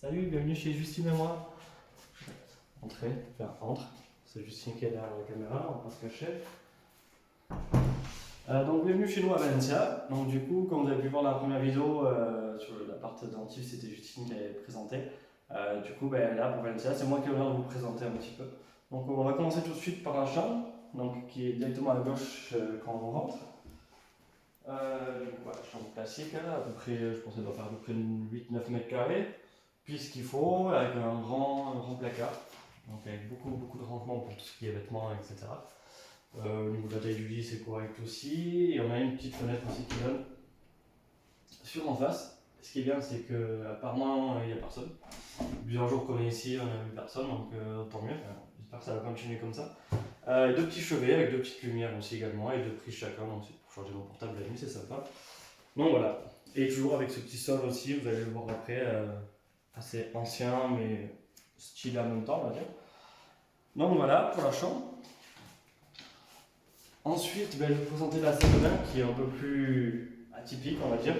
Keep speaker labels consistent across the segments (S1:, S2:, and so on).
S1: Salut, bienvenue chez Justine et moi. Entrez, enfin entre. C'est Justine qui est derrière la caméra, on va pas se cacher. Donc bienvenue chez nous à Valencia. Donc du coup, comme vous avez pu voir dans la première vidéo sur la partie dentive, c'était Justine qui avait présenté. Du coup, là pour Valencia, c'est moi qui ai l'honneur de vous présenter un petit peu. Donc on va commencer tout de suite par la chambre, donc qui est directement à gauche quand on rentre. Donc, chambre classique, à peu près, je pense qu'elle doit faire à peu près 8-9 mètres carrés. Puis ce qu'il faut, avec un grand placard, donc avec beaucoup de rangement pour tout ce qui est vêtements, etc. Au niveau de la taille du lit, c'est correct aussi. Et on a une petite fenêtre aussi qui donne sur en face. Ce qui est bien, c'est qu'apparemment, il n'y a personne. Plusieurs jours qu'on est ici, on n'a vu personne, donc tant mieux. Enfin, j'espère que ça va continuer comme ça. Deux petits chevets avec deux petites lumières aussi également, et deux prises chacun, donc c'est pour charger mon portable la nuit, c'est sympa. Donc voilà. Et toujours avec ce petit sol aussi, vous allez le voir après, assez ancien mais stylé en même temps, on va dire. Donc voilà pour la chambre. Ensuite, je vais vous présenter la salle de bain qui est un peu plus atypique, on va dire.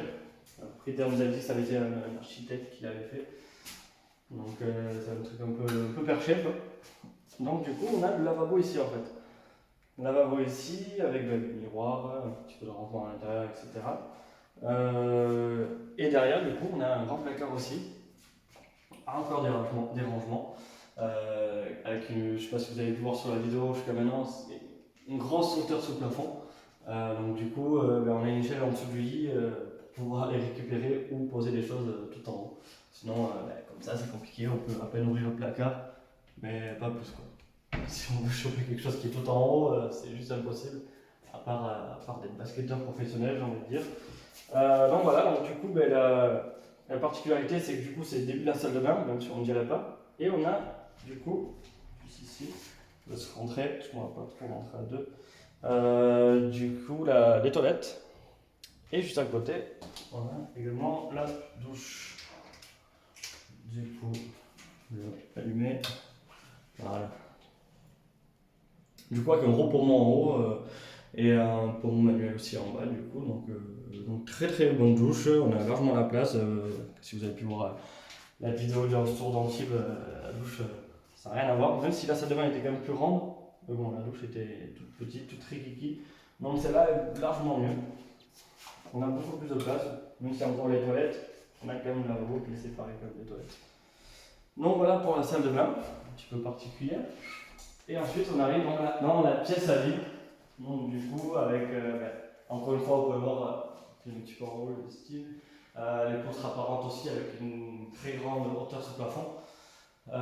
S1: Le propriétaire nous a dit que ça avait été un architecte qui l'avait fait. Donc c'est un truc un peu perché, quoi. Donc du coup, on a le lavabo ici en fait. Le lavabo ici avec le miroir, un petit peu de rangement à l'intérieur, etc. Et derrière, du coup, on a un grand placard aussi. Encore des rangements. Avec je ne sais pas si vous avez pu voir sur la vidéo jusqu'à maintenant, c'est une grosse hauteur sous le plafond. Donc du coup, on a une échelle en dessous du lit pour pouvoir les récupérer ou poser des choses tout en haut. Sinon, comme ça, c'est compliqué. On peut à peine ouvrir le placard, mais pas plus quoi. Si on veut choper quelque chose qui est tout en haut, c'est juste impossible. À part d'être basketteur professionnel, j'ai envie de dire. Donc voilà, donc du coup, la particularité, c'est que du coup, c'est le début de la salle de bain, même si on ne dirait pas. Et on a, du coup, juste ici, on va se rentrer, parce qu'on va pas trop rentrer à deux. Du coup, les toilettes. Et juste à côté, on a également la douche. Du coup, je vais allumer. Voilà. Du coup, avec un gros poumon en haut et un poumon manuel aussi en bas, du coup. Donc très bonne douche. On a largement la place. Si vous avez pu voir la vidéo du tour d'Antibes, la douche, ça n'a rien à voir. Même si la salle de bain était quand même plus grande, mais bon, la douche était toute petite, toute rikiki. Donc celle-là est largement mieux. On a beaucoup plus de place, même si encore les toilettes, on a quand même le lavabo qui est séparé comme des toilettes. Donc voilà pour la salle de bain, un petit peu particulière. Et ensuite on arrive dans la pièce à vivre. Donc du coup, avec, encore une fois, vous pouvez voir un petit peu en haut le style. Les poutres apparentes aussi avec une très grande hauteur sous plafond. Et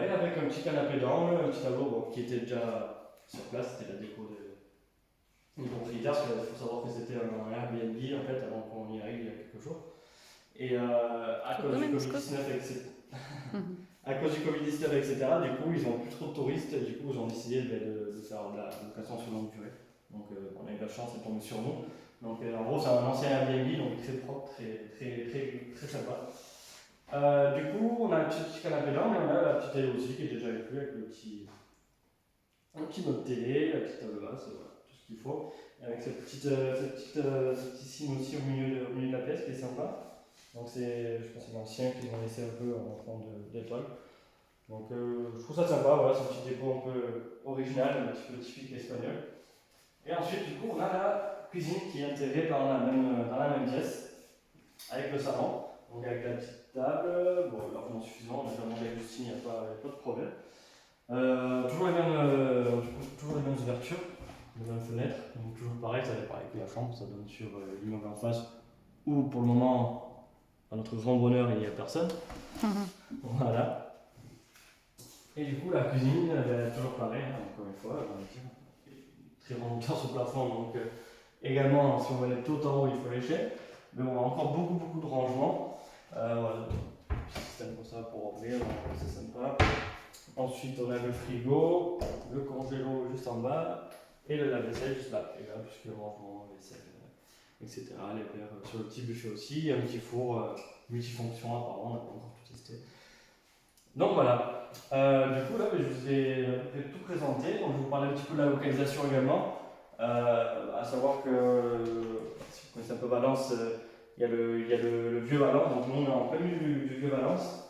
S1: avec un petit canapé d'angle, un petit tableau qui était déjà sur place, c'était la déco du propriétaire, parce qu'il faut savoir que c'était un Airbnb en fait avant qu'on y arrive il y a quelques jours. Et à cause du Covid-19, à cause du Covid-19, etc., du coup, ils n'ont plus trop de touristes, et du coup, ils ont décidé de faire de la location sur longue durée. Donc, on a eu de la chance, c'est tombé sur nous. Donc, en gros, c'est un ancien Airbnb, donc très propre, très sympa. Du coup, on a un petit canapé là, mais on a la petite télé aussi qui est déjà inclus avec un petit mode télé, la petite table basse, voilà, tout ce qu'il faut. Et avec cette petite signe aussi au milieu de la pièce qui est sympa. Donc je pense que c'est l'ancien qu'ils ont laissé un peu en forme d'étoile. Donc je trouve ça sympa, voilà, c'est un petit déco un peu original, un petit peu typique espagnol. Et ensuite, du coup, on a la cuisine qui est intégrée dans la même pièce, avec le salon, donc avec la petite table, bon, largement suffisant, on a déjà mangé avec Justine, il n'y a pas de problème. Toujours les mêmes ouvertures, les mêmes fenêtres, donc toujours pareil, ça dépend avec la chambre, ça donne sur l'immeuble en face, où pour le moment, à notre grand bonheur, il n'y a personne. Voilà. Et du coup, la cuisine, toujours pareil, encore une fois, très grande hauteur sur le plafond, donc également, si on veut aller tout en haut, il faut lécher. Mais on a encore beaucoup de rangements. Voilà, petit système comme ça pour ouvrir, c'est sympa. Ensuite, on a le frigo, le congélo juste en bas et le lave-vaisselle juste là. Et là, puisque le rangement, vaisselle, etc. Les verres sur le petit buffet aussi, un petit four multifonction apparemment, on n'a pas encore tout testé. Donc voilà. Du coup, là, je vous ai tout présenté. Donc, je vais vous parler un petit peu de la localisation également. À savoir que, si vous connaissez un peu Valence, il y a le vieux Valence. Donc, nous, on est en plein milieu du vieux Valence.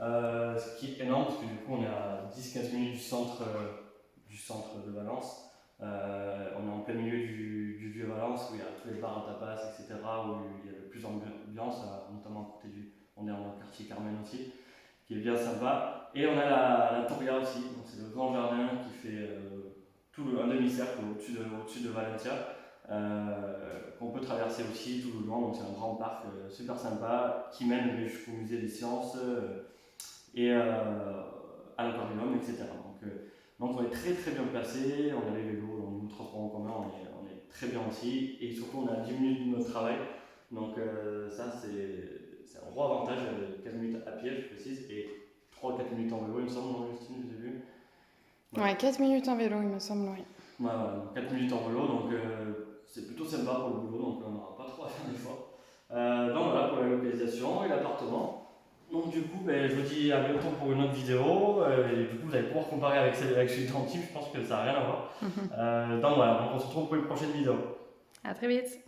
S1: Ce qui est énorme parce que du coup on est à 10-15 minutes du centre de Valence. On est en plein milieu du vieux Valence où il y a tous les bars à tapas, etc. où il y a le plus d'ambiance, notamment à côté on est dans le quartier Carmen aussi, qui est bien sympa. Et on a la Toria aussi, donc c'est le grand jardin qui fait un demi-cercle au-dessus de Valencia, qu'on peut traverser aussi tout le long. Donc c'est un grand parc super sympa qui mène jusqu'au musée des sciences et à l'aquarium, etc. Donc on est très très bien placé, on a les vélos, on est transport en commun, on est très bien aussi, et surtout on a 10 minutes de notre travail. Donc ça c'est un gros avantage, 15 minutes à pied je précise, et 3-4 minutes en vélo il me semble, non Justine, je l'ai vu.
S2: Ouais, 4 minutes en vélo, il me semble, oui.
S1: Voilà, 4 minutes en vélo, donc c'est plutôt sympa pour le boulot, donc on n'aura pas trop à faire d'efforts. Donc voilà pour la localisation et l'appartement. Donc du coup, je vous dis à bientôt pour une autre vidéo. Et du coup, vous allez pouvoir comparer avec celui d'Antibes, je pense que ça n'a rien à voir. Donc voilà, donc on se retrouve pour une prochaine vidéo.
S2: À très vite.